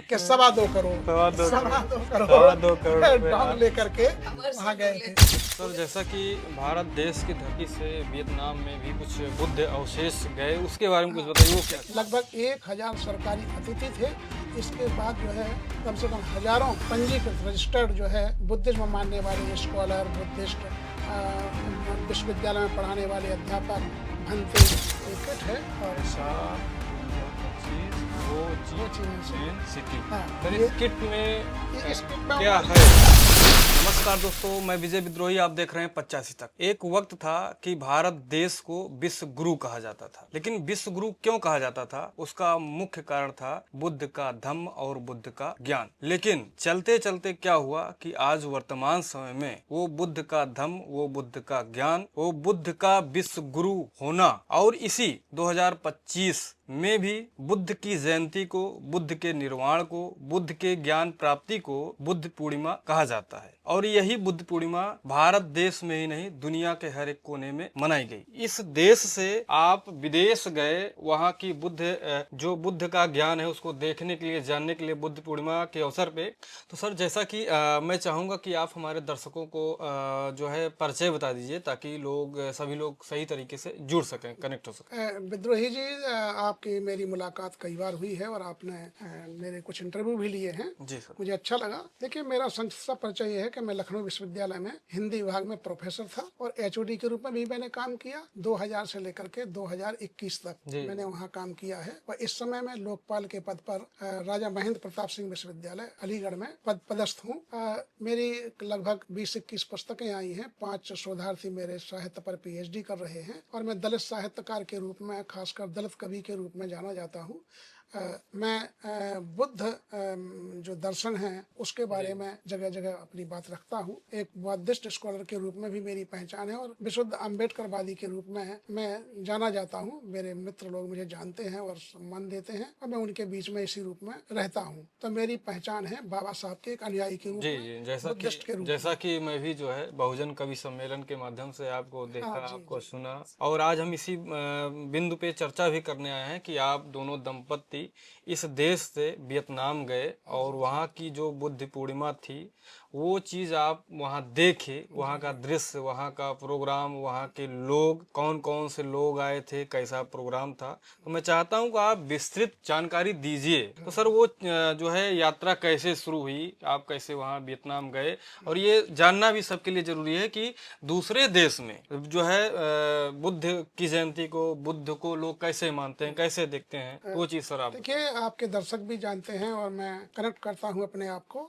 कि 2.25 करोड़ सवा दो करोड़ डॉलर लेकर के वहाँ गए थे। सर, जैसा कि भारत देश की धरती से वियतनाम में भी कुछ बुद्ध अवशेष गए, उसके बारे में कुछ बताइए। वो क्या? लगभग 1000 सरकारी अतिथि थे। इसके बाद जो है कम से कम हजारों पंजीकृत रजिस्टर्ड जो है बुद्धिज्म मानने वाले स्कॉलर, बुद्धिस्ट विश्वविद्यालय में पढ़ाने वाले अध्यापक भंते एक है। और वो चीन सिटी। हाँ, सर, ये- इस किट में इस किट में क्या है? नमस्कार दोस्तों, मैं विजय विद्रोही, आप देख रहे हैं 85 तक। एक वक्त था कि भारत देश को विश्व गुरु कहा जाता था, लेकिन विश्व गुरु क्यों कहा जाता था? उसका मुख्य कारण था बुद्ध का धम्म और बुद्ध का ज्ञान। लेकिन चलते चलते क्या हुआ कि आज वर्तमान समय में वो बुद्ध का धम्म, वो बुद्ध का ज्ञान, वो बुद्ध का विश्व गुरु होना और इसी 2025 में भी बुद्ध की जयंती को, बुद्ध के निर्वाण को, बुद्ध के ज्ञान प्राप्ति को बुद्ध पूर्णिमा कहा जाता है। और यही बुद्ध पूर्णिमा भारत देश में ही नहीं, दुनिया के हर एक कोने में मनाई गई। इस देश से आप विदेश गए, वहाँ की जो बुद्ध का ज्ञान है उसको देखने के लिए, जानने के लिए बुद्ध पूर्णिमा के अवसर पे। तो सर, जैसा कि मैं चाहूंगा कि आप हमारे दर्शकों को जो है परिचय बता दीजिए, ताकि सभी लोग सही तरीके से जुड़ सकें, कनेक्ट हो सकें। विद्रोही जी, आपकी मेरी मुलाकात कई बार हुई है और आपने मेरे कुछ इंटरव्यू भी लिए हैं। जी सर। मुझे अच्छा लगा। देखिए, मेरा संक्षिप्त परिचय ये है कि मैं लखनऊ विश्वविद्यालय में हिंदी विभाग में प्रोफेसर था और एचओडी के रूप में भी मैंने काम किया। 2000 से लेकर के 2021 तक मैंने वहाँ काम किया है। और इस समय मैं लोकपाल के पद पर राजा महेंद्र प्रताप सिंह विश्वविद्यालय अलीगढ़ में पदस्थ हूँ। मेरी लगभग 20-21 पुस्तकें आई हैं। 5 शोधार्थी मेरे साहित्य पर पीएचडी कर रहे हैं और मैं दलित साहित्यकार के रूप में, खासकर दलित कवि के रूप में जाना जाता हूँ। मैं बुद्ध जो दर्शन है उसके बारे में जगह जगह अपनी बात रखता हूँ। एक बुद्धिस्ट स्कॉलर के रूप में भी मेरी पहचान है और विशुद्ध अम्बेडकरवादी के रूप में मैं जाना जाता हूँ। मेरे मित्र लोग मुझे जानते हैं और सम्मान देते हैं और मैं उनके बीच में इसी रूप में रहता हूँ। तो मेरी पहचान है बाबा साहब के एक अनुयायी के रूप में, बुद्धिस्ट के रूप में। जैसा कि मैं भी जो है बहुजन कवि सम्मेलन के माध्यम से आपको देखा, आपको सुना, और आज हम इसी बिंदु पे चर्चा भी करने आए हैं कि आप दोनों दंपत्ति इस देश से वियतनाम गए और वहाँ की जो बुद्ध पूर्णिमा थी वो चीज़ आप वहाँ देखे, वहाँ का दृश्य, वहाँ का प्रोग्राम, वहाँ के लोग, कौन कौन से लोग आए थे, कैसा प्रोग्राम था। तो मैं चाहता हूँ कि आप विस्तृत जानकारी दीजिए। तो सर, वो जो है यात्रा कैसे शुरू हुई, आप कैसे वहाँ वियतनाम गए, और ये जानना भी सबके लिए जरूरी है कि दूसरे देश में जो है बुद्ध की जयंती को, बुद्ध को लोग कैसे मानते हैं, कैसे देखते हैं, वो चीज़ सर आप देखिए, आपके दर्शक भी जानते हैं और मैं कनेक्ट करता हूं अपने आप को।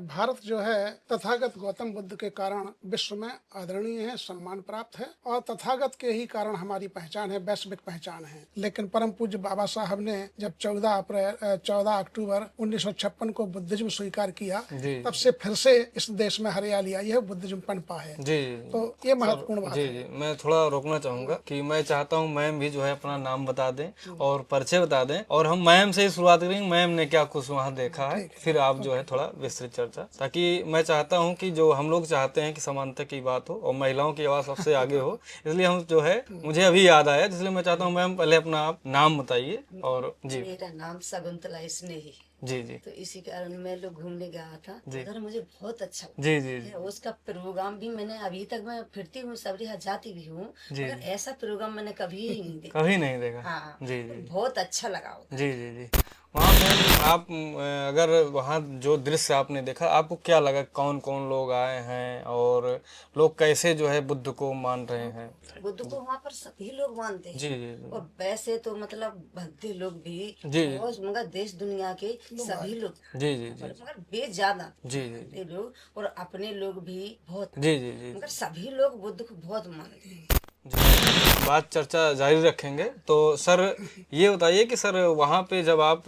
भारत जो है तथागत गौतम बुद्ध के कारण विश्व में आदरणीय है, सम्मान प्राप्त है और तथागत के ही कारण हमारी पहचान है, वैश्विक पहचान है। लेकिन परम पूज्य बाबा साहब ने जब 14 अक्टूबर 1956 को बुद्धिज्म स्वीकार किया, तब से फिर से इस देश में हरियाली आई है, बुद्धिज्म पनपा है। जी। तो ये महत्वपूर्ण बात है। जी, मैं थोड़ा रोकना चाहूंगा कि मैं चाहता हूं मैम भी जो है अपना नाम बता दें और परिचय बता दें, और हम मैम से ही शुरुआत करेंगे। मैम ने क्या कुछ वहाँ देखा है, फिर आप जो है थोड़ा विस्तृत चर्चा, ताकि मैं चाहता हूँ कि जो हम लोग चाहते हैं कि समानता की बात हो और महिलाओं की आवाज़ सबसे आगे हो, इसलिए हम जो है, मुझे अभी याद आया, इसलिए मैं चाहता हूँ मैम पहले अपना आप नाम बताइए। और जी। मेरा नाम शकुंतला स्नेही। जी जी। तो इसी कारण मैं लोग घूमने गया था उधर, मुझे बहुत अच्छा लगा। जी जी जी। उसका प्रोग्राम भी मैंने अभी तक, मैं फिरती हूँ सबरी यहाँ जाती भी हूँ, मगर ऐसा प्रोग्राम मैंने कभी नहीं देखा। कभी नहीं देखा। हाँ, जी जी। बहुत अच्छा लगा। जी जी जी। वहाँ मैम आप अगर वहाँ जो दृश्य आपने देखा, आपको क्या लगा, कौन कौन लोग आए हैं और लोग कैसे जो है बुद्ध को मान रहे हैं? बुद्ध को वहाँ पर सभी लोग मानते हैं। जी जी जी। और वैसे तो मतलब भक्ति लोग भी जी। बहुत, मगर देश दुनिया के सभी लोग, जी जी जी। मगर बेज्यादा जी जी लोग, और अपने लोग भी बहुत, जी जी जी। मगर सभी लोग बुद्ध को बहुत मानते हैं। बात चर्चा जारी रखेंगे। तो सर, ये बताइए कि सर वहाँ पे जब आप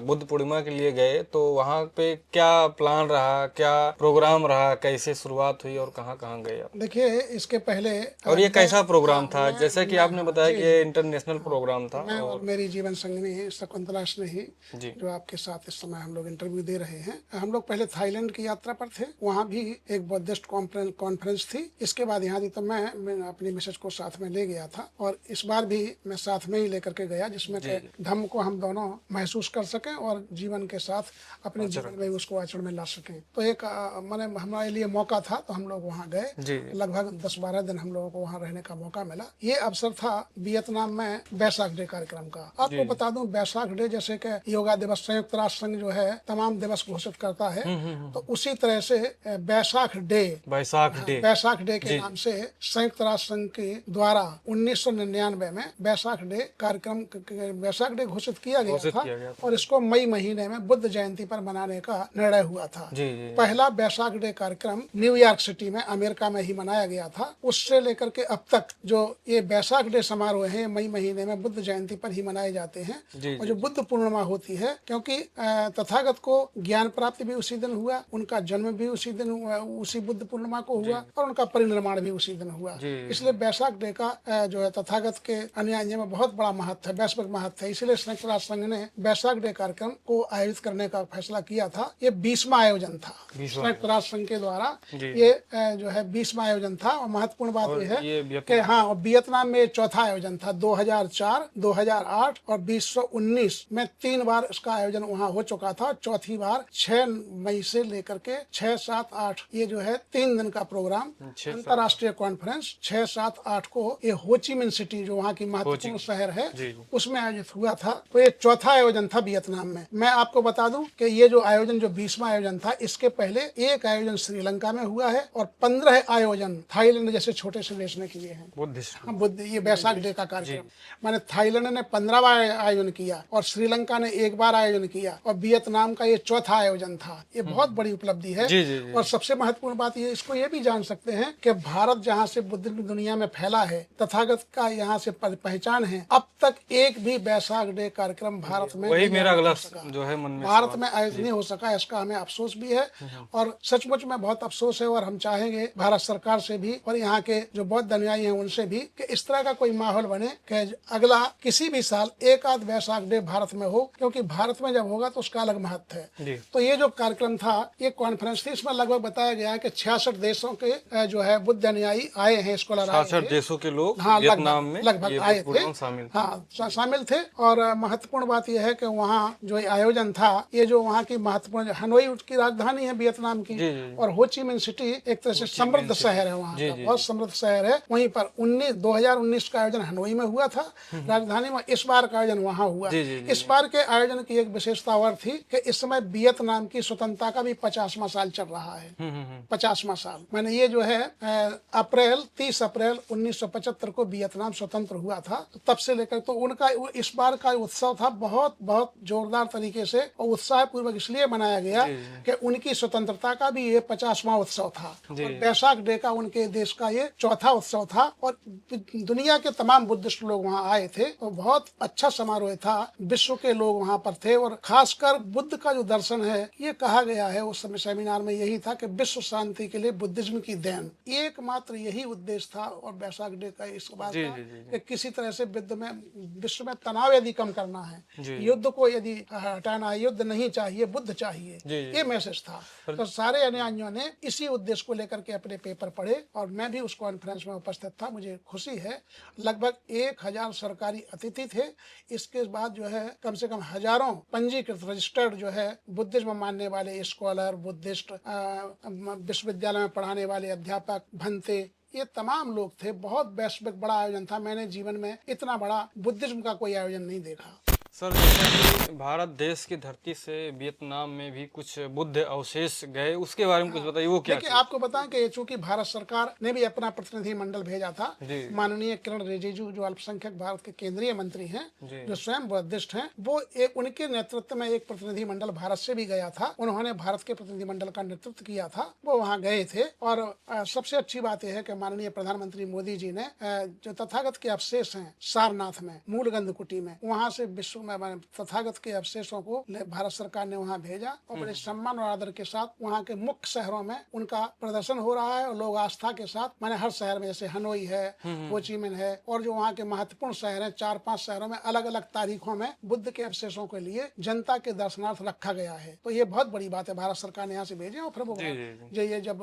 बुद्ध पूर्णिमा के लिए गए तो वहाँ पे क्या प्लान रहा, क्या प्रोग्राम रहा, कैसे शुरुआत हुई और कहाँ कहाँ गए आप? देखिए, इसके पहले और ये कैसा प्रोग्राम था? जैसे कि आपने बताया कि ये इंटरनेशनल प्रोग्राम था। मैं और मेरी जीवन संगिनी शकुंतला स्नेही, जी। जो आपके साथ इस समय हम लोग इंटरव्यू दे रहे हैं, हम लोग पहले थाईलैंड की यात्रा पर थे। वहाँ भी एक बुद्धिस्ट कॉन्फ्रेंस थी। इसके बाद यहाँ थी, तो मैं अपनी मिसेज को साथ में ले गया था, और इस बार भी मैं साथ में ही लेकर के गया, जिसमें कि धम्म को हम दोनों महसूस कर सकें और जीवन के साथ अपने जीवन में उसको आचरण में ला सकें। तो एक मैंने हमारे लिए मौका था, तो हम लोग वहाँ गए। लगभग 10-12 दिन हम लोगों को वहाँ रहने का मौका मिला। ये अवसर था वियतनाम में बैसाख डे कार्यक्रम का। आपको बता दूं, बैसाख डे जैसे कि योगा दिवस संयुक्त राष्ट्र संघ जो है तमाम दिवस घोषित करता है, तो उसी तरह से बैसाख डे के नाम से संयुक्त राष्ट्र संघ के द्वारा 1999 में बैसाख डे घोषित किया गया था, और इसको मई महीने में बुद्ध जयंती पर मनाने का निर्णय हुआ था। पहला बैसाख डे कार्यक्रम न्यूयॉर्क सिटी में अमेरिका में ही मनाया गया था। उससे लेकर के अब तक जो ये बैसाख डे समारोह है मई महीने में बुद्ध जयंती पर ही मनाए जाते हैं। और जो बुद्ध पूर्णिमा होती है, क्योंकि तथागत को ज्ञान प्राप्ति भी उसी दिन हुआ, उनका जन्म भी उसी दिन हुआ, उसी बुद्ध पूर्णिमा को हुआ, और उनका परिनिर्माण भी उसी दिन हुआ। इसलिए बैसाख डे का जो है तथागत के अनुयायियों में बहुत बड़ा महत्व है, वैश्विक महत्व है। इसलिए संयुक्त राष्ट्र संघ ने बैसाख डे कार्यक्रम को आयोजित करने का फैसला किया था। ये 20वां आयोजन था संयुक्त राष्ट्र संघ के द्वारा। ये जो है 20वां आयोजन था, और महत्वपूर्ण बात यह है कि हाँ, और वियतनाम में चौथा आयोजन था। 2004, 2008 और 2019 में 3 बार इसका आयोजन वहाँ हो चुका था। चौथी बार 6 मई से लेकर के 6, 7, 8 ये जो है 3 दिन का प्रोग्राम, अंतर्राष्ट्रीय कॉन्फ्रेंस 6, 7, 8 को ये हो ची मिन सिटी जो वहाँ की महत्वपूर्ण शहर है उसमें आयोजित हुआ था। तो ये चौथा आयोजन था वियतनाम में। मैं आपको बता दूं कि ये जो आयोजन जो 20वां आयोजन था, इसके पहले एक आयोजन श्रीलंका में हुआ है, और 15 आयोजन थाईलैंड जैसे छोटे से देश ने किए हैं। बुद्ध ये बैसाख डे का कार्यक्रम माने थाईलैंड ने 15वां आयोजन किया, और श्रीलंका ने 1 बार आयोजन किया, और वियतनाम का ये चौथा आयोजन था। ये बहुत बड़ी उपलब्धि है। और सबसे महत्वपूर्ण बात ये, इसको ये भी जान सकते हैं कि भारत जहाँ से बुद्ध दुनिया में फैला है, तथागत का यहाँ से पहचान है, अब तक एक भी बैसाख डे कार्यक्रम भारत में वही मेरा अगला जो है मन में भारत में आयोजित नहीं हो सका। इसका हमें अफसोस भी है, और सचमुच में बहुत अफसोस है। और हम चाहेंगे भारत सरकार से भी और यहाँ के जो बौद्ध अनुयायी हैं उनसे भी कि इस तरह का कोई माहौल बने कि अगला किसी भी साल एक आध बैसाख डे भारत में हो, क्योंकि भारत में जब होगा तो उसका अलग महत्व है। तो ये जो कार्यक्रम था, ये कॉन्फ्रेंस थी, इसमें लगभग बताया गया है कि 66 देशों के जो है बुद्ध अनुयायी आए हैं, स्कॉलर 66 देशों के लोग वियतनाम में लगभग आए थे, शामिल थे। और महत्वपूर्ण बात यह है कि वहाँ जो आयोजन था, ये जो वहाँ की महत्वपूर्ण हनोई की राजधानी है वियतनाम की, और हो ची मिन सिटी एक तरह से समृद्ध शहर है, वहाँ का बहुत समृद्ध शहर है। वहीं पर 2019 का आयोजन हनोई में हुआ था राजधानी में, इस बार का आयोजन वहाँ हुआ। इस बार के आयोजन की एक विशेषता और थी कि इस समय वियतनाम की स्वतंत्रता का भी 50वां साल चल रहा है। 50वां साल मैंने ये जो है 30 अप्रैल 1975 को वियतनाम स्वतंत्र हुआ था। तो तब से लेकर तो उनका इस बार का उत्सव था बहुत बहुत जोरदार तरीके से, और उत्साह पूर्वक इसलिए मनाया गया कि उनकी स्वतंत्रता का भी ये 50वां उत्सव था, और बैसाख डे का उनके देश का ये चौथा उत्सव था। और दुनिया के तमाम बुद्धिस्ट लोग वहाँ आए थे, तो बहुत अच्छा समारोह था। विश्व के लोग वहाँ पर थे, और खासकर बुद्ध का जो दर्शन है, ये कहा गया है उस समय सेमिनार में यही था कि विश्व शांति के लिए बुद्धिज्म की देन, एकमात्र यही उद्देश्य था। और बैसाख डे का इस बात का कि किसी तरह से विश्व में तनाव यदि कम करना है, युद्ध को यदि हटाना है, युद्ध नहीं चाहिए, बुद्ध चाहिए, ये मैसेज था। तो सारे अनुयायियों ने इसी उद्देश्य को लेकर के अपने पेपर पढ़े, और मैं भी उस कॉन्फ्रेंस में उपस्थित था। मुझे खुशी है, लगभग 1000 सरकारी अतिथि थे। इसके बाद जो है कम से कम हजारों पंजीकृत रजिस्टर्ड जो है बुद्धिज्म मानने वाले स्कॉलर, बुद्धिस्ट विश्वविद्यालय में पढ़ाने वाले अध्यापक, भंते, ये तमाम लोग थे। बहुत वैश्विक बड़ा आयोजन था। मैंने जीवन में इतना बड़ा बुद्धिज्म का कोई आयोजन नहीं देखा। सर, जैसे कि भारत देश की धरती से वियतनाम में भी कुछ बुद्ध अवशेष गए, उसके बारे में कुछ बताइए, वो क्या? देखिए, आपको बताएं कि चूंकि भारत सरकार ने भी अपना प्रतिनिधि मंडल भेजा था, माननीय किरण रिजिजू जो अल्पसंख्यक भारत के केंद्रीय मंत्री हैं, जो स्वयं बुद्धिस्ट हैं, वो उनके नेतृत्व में एक प्रतिनिधि मंडल भारत से भी गया था। उन्होंने भारत के प्रतिनिधि मंडल का नेतृत्व किया था, वो वहाँ गए थे। और सबसे अच्छी बात यह है कि माननीय प्रधानमंत्री मोदी जी ने जो तथागत के अवशेष हैं सारनाथ में, मूल गंधकुटी में, वहाँ से विश्व तथागत के अवशेषों को भारत सरकार ने वहाँ भेजा और बड़े सम्मान और आदर के साथ वहाँ के मुख्य शहरों में उनका प्रदर्शन हो रहा है और लोग आस्था के साथ माने हर शहर में, जैसे हनोई है, हो ची मिन्ह है और जो वहाँ के महत्वपूर्ण शहर हैं, 4-5 शहरों में अलग अलग तारीखों में बुद्ध के अवशेषों के लिए जनता के दर्शनार्थ रखा गया है। तो ये बहुत बड़ी बात है, भारत सरकार ने यहाँ से भेजे और फिर वो ये जब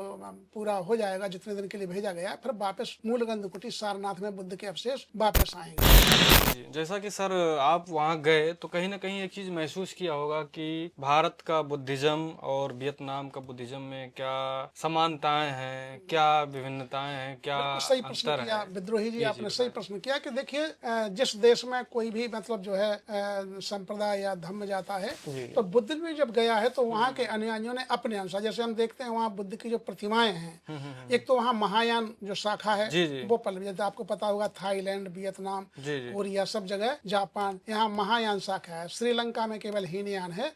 पूरा हो जाएगा, जितने दिन के लिए भेजा गया, फिर वापस मूल गंधकुटी सारनाथ में बुद्ध के अवशेष वापस आएंगे। जैसा कि सर आप वहाँ गए तो कहीं ना कहीं एक चीज महसूस किया होगा कि भारत का बुद्धिज्म और वियतनाम का बुद्धिज्म में क्या समानताएं हैं, क्या विभिन्नताएं हैं, क्या सही प्रश्न किया विद्रोही जी, आपने सही प्रश्न किया कि देखिए जिस देश में कोई भी मतलब जो है संप्रदाय या धर्म जाता है तो बुद्ध भी जब गया है तो वहाँ के अनुयायियों ने अपने अनुसार, जैसे हम देखते हैं वहाँ बुद्ध की जो प्रतिमाएं हैं, एक तो वहाँ महायान जो शाखा है वो पल, जैसे आपको पता होगा थाईलैंड, वियतनाम, कोरिया, सब जगह, जापान, यहाँ महायान शाखा है। श्रीलंका में केवल हीनयान है।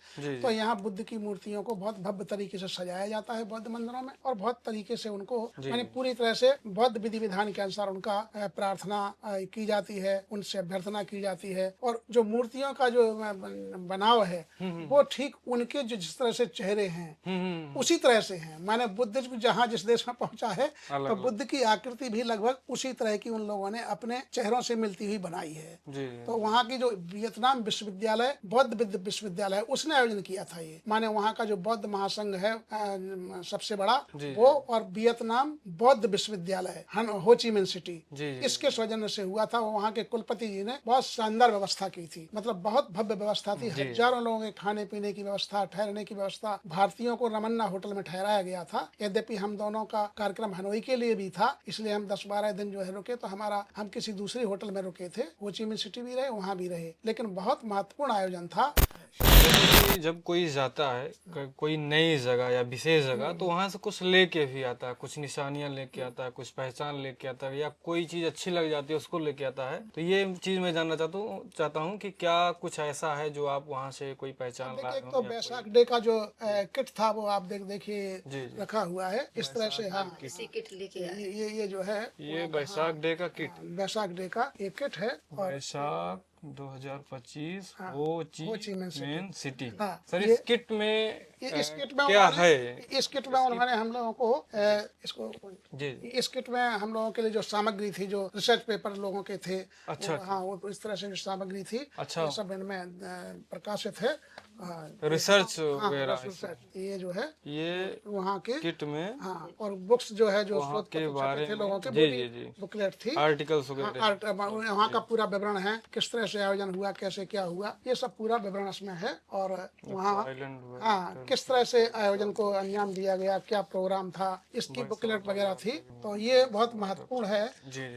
तो यहाँ बुद्ध की मूर्तियों को बहुत भव्य तरीके से सजाया जाता है बौद्ध मंदिरों में और बहुत तरीके से उनको यानी पूरी तरह से बौद्ध विधि विधान के अनुसार उनका प्रार्थना की जाती है, उनसे अभ्यर्थना की जाती है और जो मूर्तियों का जो बनाव है वो ठीक उनके जो जिस तरह से चेहरे हैं उसी तरह से हैं। माने बुद्ध जहाँ जिस देश में पहुंचा है तो बुद्ध की आकृति भी लगभग उसी तरह की उन लोगों ने अपने चेहरों से मिलती हुई बनाई है। तो वहाँ की जो वियतनाम विश्वविद्यालय, बौद्ध विश्वविद्यालय, उसने आयोजन किया था ये। माने वहाँ का जो बौद्ध महासंघ है सबसे बड़ा वो और वियतनाम बौद्ध विश्वविद्यालय हो ची मिन्ह सिटी, इसके सौजन्य से हुआ था। वहाँ के कुलपति जी ने बहुत शानदार व्यवस्था की थी, मतलब बहुत भव्य व्यवस्था थी। हजारों लोगों के खाने पीने की व्यवस्था, ठहरने की व्यवस्था, भारतीयों को रमन्ना होटल में ठहराया गया था। यद्यपि हम दोनों का कार्यक्रम हनोई के लिए भी था, इसलिए हम 10-12 दिन जो है रुके, तो हम किसी दूसरी होटल में रुके थे। हो ची मिन्ह सिटी भी रहे, वहाँ भी रहे, लेकिन बहुत महत्वपूर्ण आयोजन था। जब कोई जाता है कोई नई जगह या विशेष जगह तो वहाँ से कुछ लेके भी आता है, कुछ निशानियां लेके आता है, कुछ पहचान लेके आता है या कोई चीज अच्छी लग जाती है उसको लेके आता है। तो ये चीज मैं जानना चाहता हूँ कि क्या कुछ ऐसा है जो आप वहाँ से कोई पहचान लाए हो? तो बैसाख डे का जो किट था वो आप देखिए रखा हुआ है इस तरह से। हाँ, किट लेके ये जो है ये बैसाख डे का किट, बैसाख डे का एक किट है। और बैसाख 2025 हो ची मिन्ह सिटी। सर इस किट में क्या है? इस किट में उन्होंने हम लोगों को इस किट में हम लोगों के लिए जो सामग्री थी, जो रिसर्च पेपर लोगों के थे, हाँ वो इस तरह से जो सामग्री थी ये सब इनमें प्रकाशित है। रिसर्च वगैरह ये जो है ये वहाँ के किट में, हाँ, और बुक्स जो है जो शोध के बारे थे लोगों के, बुकलेट थी, आर्टिकल्स वहाँ का पूरा विवरण है, किस तरह से आयोजन हुआ, कैसे क्या हुआ, ये सब पूरा विवरण इसमें है। और वहाँ हाँ किस तरह से आयोजन को अंजाम दिया गया, क्या प्रोग्राम था, इसकी बुकलेट वगैरह थी। तो ये बहुत महत्वपूर्ण है।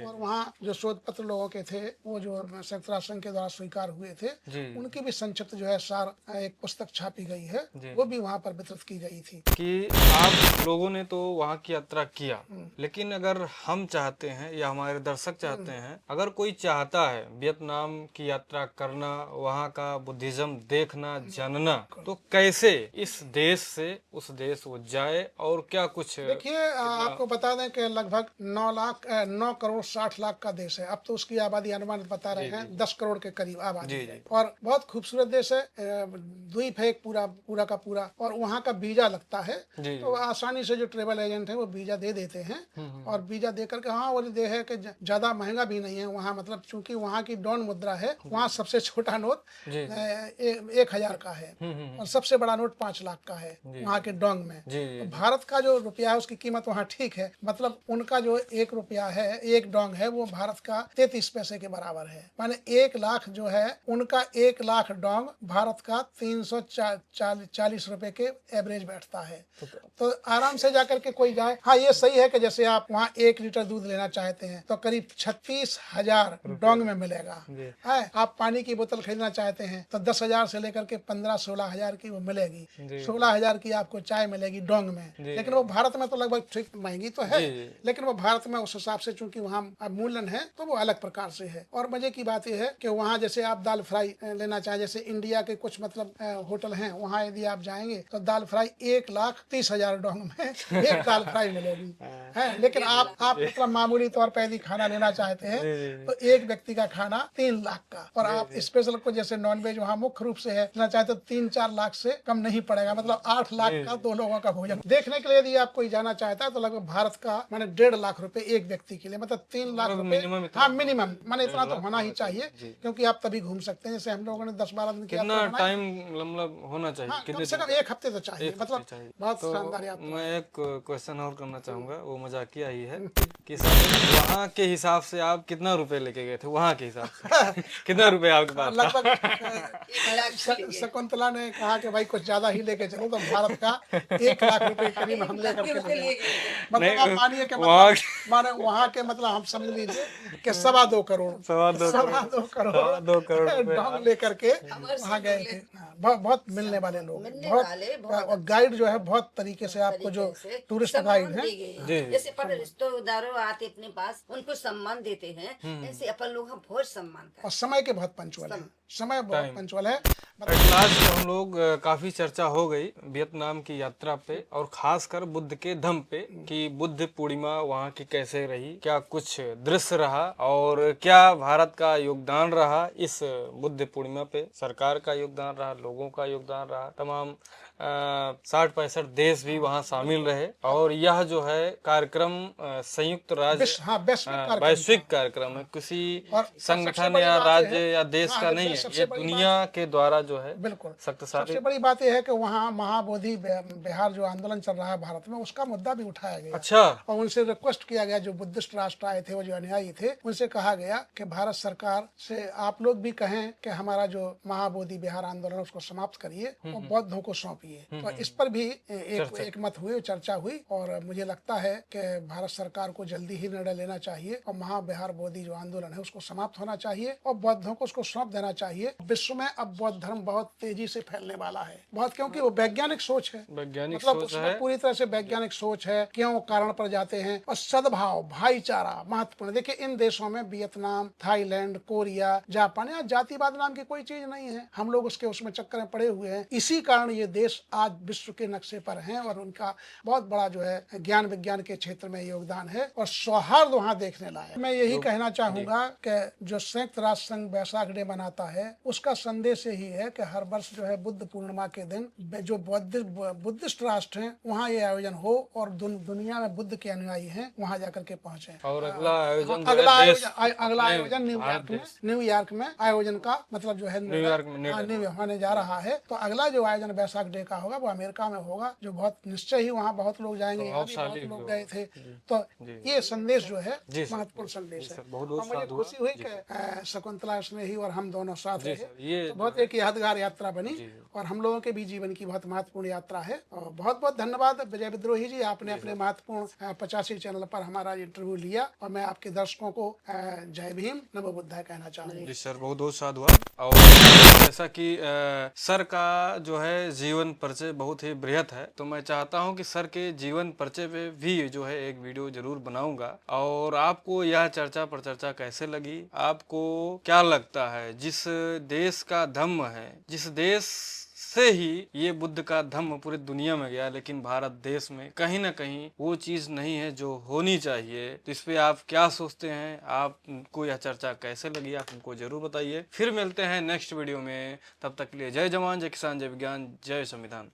और वहाँ जो शोध पत्र लोगों के थे वो जो संयुक्त राष्ट्र संघ के द्वारा स्वीकार हुए थे, उनकी भी संक्षिप्त जो है सार एक पुस्तक छापी गई है, वो भी वहाँ पर वितरित की गई थी। कि आप लोगों ने तो वहाँ की यात्रा किया, लेकिन अगर हम चाहते हैं या हमारे दर्शक चाहते हैं, अगर कोई चाहता है वियतनाम की यात्रा करना, वहाँ का बुद्धिज्म देखना, जानना, तो कैसे इस देश से उस देश वो जाए और क्या कुछ? देखिए आपको बता दें कि लगभग 9 करोड़ 60 लाख का देश है। अब तो उसकी आबादी अनुमानित बता रहे हैं 10 करोड़ के करीब आबादी है और बहुत खूबसूरत देश है। द्वीप है एक पूरा का पूरा, और वहाँ का वीजा लगता है। तो आसानी से जो ट्रेवल एजेंट है वो वीजा दे देते हैं और वीजा दे करके, हाँ वो दे है कि ज्यादा महंगा भी नहीं है वहाँ, मतलब चूंकि वहाँ की डॉन मुद्रा है, वहाँ सबसे छोटा नोट 1000 का है और सबसे बड़ा नोट 5 लाख का है वहाँ के डोंग में। तो भारत का जो रुपया है उसकी कीमत वहाँ ठीक है, मतलब उनका जो 1 रुपया है, 1 डोंग है, वो भारत का 33 पैसे के बराबर है। माने 1 लाख जो है उनका 1 लाख डोंग भारत का 340 रुपए के एवरेज बैठता है। तो आराम से जाकर के कोई जाए। हाँ ये सही है कि जैसे आप वहाँ 1 लीटर दूध लेना चाहते हैं तो करीब 36,000 डोंग में मिलेगा है। आप पानी की बोतल खरीदना चाहते हैं तो 10,000 से लेकर के 15-16 हजार की वो मिलेगी। 16,000 की आपको चाय मिलेगी डोंग में, लेकिन वो भारत में तो लगभग ठीक महंगी तो है, लेकिन वो भारत में उस हिसाब से चूंकि वहाँ मूल्यन है तो वो अलग प्रकार से है। और मजे की बात यह है कि वहाँ जैसे आप दाल फ्राई लेना चाहें, जैसे इंडिया के कुछ मतलब होटल हैं, वहाँ यदि आप जाएंगे तो दाल फ्राई 1,30,000 डोंग में एक दाल फ्राई मिलेगी है। लेकिन आप मतलब मामूली तौर पर यदि खाना लेना चाहते हैं तो एक व्यक्ति का खाना 3 लाख का, और आप स्पेशल को जैसे नॉनवेज वहाँ मुख्य रूप से है लेना चाहते तो 3-4 लाख से कम नहीं पड़ेगा, मतलब 8 लाख का 2 लोगों का भोजन। देखने के लिए यदि आप कोई जाना चाहता है तो लगभग भारत का माने 1.5 लाख रुपए एक व्यक्ति के लिए, मतलब 3 लाख रुपए, हाँ मिनिमम, माने इतना तो होना ही चाहिए, क्योंकि आप तभी घूम सकते हैं। जैसे हम लोगों ने 10-12 दिन कितना टाइम मतलब होना चाहिए, कम से कम 1 हफ्ते तो चाहिए, मतलब बहुत शानदार यात्रा। मैं एक क्वेश्चन और करना चाहूंगा, वो मजाकिया ही है कि सर वहाँ के हिसाब से आप कितना रुपए लेके गए थे? वहाँ के हिसाब से कितना रुपए आपके पास था? लगभग शकुंतला ने कहा कि भाई कुछ ज्यादा ही लेके चलो, तो भारत का 1 लाख रुपए करीब हम लेकर के गए। मतलब आप मानिए कि माने वहाँ के मतलब हम समझ लीजिए कि 2.25 करोड़ 2.25 करोड़ डोंग लेकर के वहाँ गए थे। बहुत मिलने वाले लोग, बहुत, और गाइड जो है बहुत तरीके से आपको, जो टूरिस्ट गाइड है, जैसे पर रिश्तेदारों आते अपने पास उनको सम्मान देते हैं, ऐसे अपन लोग हम बहुत सम्मान करते हैं। और समय के बहुत पंचुअल है, समय बहुत पंचुअल है। लास्ट हम लोग काफी चर्चा हो गई वियतनाम की यात्रा पे, और खासकर बुद्ध के धम्म पे कि बुद्ध पूर्णिमा वहाँ की कैसे रही, क्या कुछ दृश्य रहा, और क्या भारत का योगदान रहा इस बुद्ध पूर्णिमा पे, सरकार का योगदान रहा, लोगों का योगदान रहा, तमाम 60-65 देश भी वहाँ शामिल रहे। और यह जो है कार्यक्रम संयुक्त राज्य वैश्विक कार्यक्रम है, किसी संगठन या राज्य या देश का नहीं है, ये दुनिया के द्वारा जो है बिल्कुल शक्तिशाली। सबसे बड़ी बात यह है कि वहाँ महाबोधि बिहार जो आंदोलन चल रहा है भारत में, उसका मुद्दा भी उठाया गया। अच्छा। और उनसे रिक्वेस्ट किया गया, जो बुद्धिस्ट राष्ट्र आए थे, वो जो अनुयायी थे, उनसे कहा गया कि भारत सरकार से आप लोग भी कहें कि हमारा जो महाबोधि बिहार आंदोलन उसको समाप्त करिए और बौद्धों को सौंपिए। तो इस पर भी एक मत हुई, चर्चा हुई, और मुझे लगता है कि भारत सरकार को जल्दी ही निर्णय लेना चाहिए और महाबिहार बोधि जो आंदोलन है उसको समाप्त होना चाहिए और बौद्धों को उसको सौंप देना चाहिए। विश्व में अब बौद्ध धर्म बहुत तेजी से फैलने वाला है, बहुत, क्योंकि वो वैज्ञानिक सोच है, वैज्ञानिक मतलब सोच उसमें है, पूरी तरह से वैज्ञानिक सोच है, क्यों कारण पर जाते हैं, और सद्भाव भाईचारा महत्वपूर्ण। देखिए इन देशों में वियतनाम, थाईलैंड, कोरिया, जापान, यहाँ जातिवाद नाम की कोई चीज नहीं है, हम लोग उसके उसमें चक्कर में पड़े हुए हैं। इसी कारण ये देश आज विश्व के नक्शे पर हैं और उनका बहुत बड़ा जो है ज्ञान विज्ञान के क्षेत्र में योगदान है और सौहार्द वहाँ देखने लायक। मैं यही कहना चाहूंगा कि जो संयुक्त राष्ट्र संघ वैशाख डे मनाता है उसका संदेश यही है कि हर वर्ष जो है बुद्ध पूर्णिमा के दिन जो बुद्धिस्ट राष्ट्र हैं वहाँ ये आयोजन हो और दुनिया में बुद्ध के अनुयायी हैं वहाँ जाकर के पहुंचे। और अगला आयोजन न्यूयॉर्क में आयोजन का मतलब जो है न्यूयॉर्क होने जा रहा है। तो अगला जो आयोजन वैशाख डे का होगा वो अमेरिका में होगा, जो बहुत निश्चय ही वहाँ बहुत लोग जाएंगे, यहाँ भी बहुत लोग गए थे। तो ये संदेश जो है महत्वपूर्ण संदेश है। और मुझे खुशी हुई कि शकुंतला स्नेही और हम दोनों साथ रहे, तो बहुत एक यादगार यात्रा बनी और हम लोगों के भी जीवन की बहुत महत्वपूर्ण यात्रा है। और बहुत बहुत धन्यवाद विजय विद्रोही जी, आपने अपने महत्वपूर्ण 85 चैनल पर हमारा इंटरव्यू लिया और मैं आपके दर्शकों को जय भीम नमो बुद्धाय कहना चाहूँगा। जी सर, बहुत बहुत साधु। और जैसा कि सर का जो है जीवन परिचय बहुत ही बृहत है, तो मैं चाहता हूं कि सर के जीवन परिचय पे भी जो है एक वीडियो जरूर बनाऊंगा। और आपको यह चर्चा पर चर्चा कैसे लगी, आपको क्या लगता है जिस देश का धम्म है, जिस देश से ही ये बुद्ध का धम्म पूरी दुनिया में गया, लेकिन भारत देश में कहीं ना कहीं वो चीज नहीं है जो होनी चाहिए, तो इस पे आप क्या सोचते हैं, आपको यह चर्चा कैसे लगी, आप हमको जरूर बताइए। फिर मिलते हैं नेक्स्ट वीडियो में, तब तक के लिए जय जवान, जय किसान, जय विज्ञान, जय संविधान।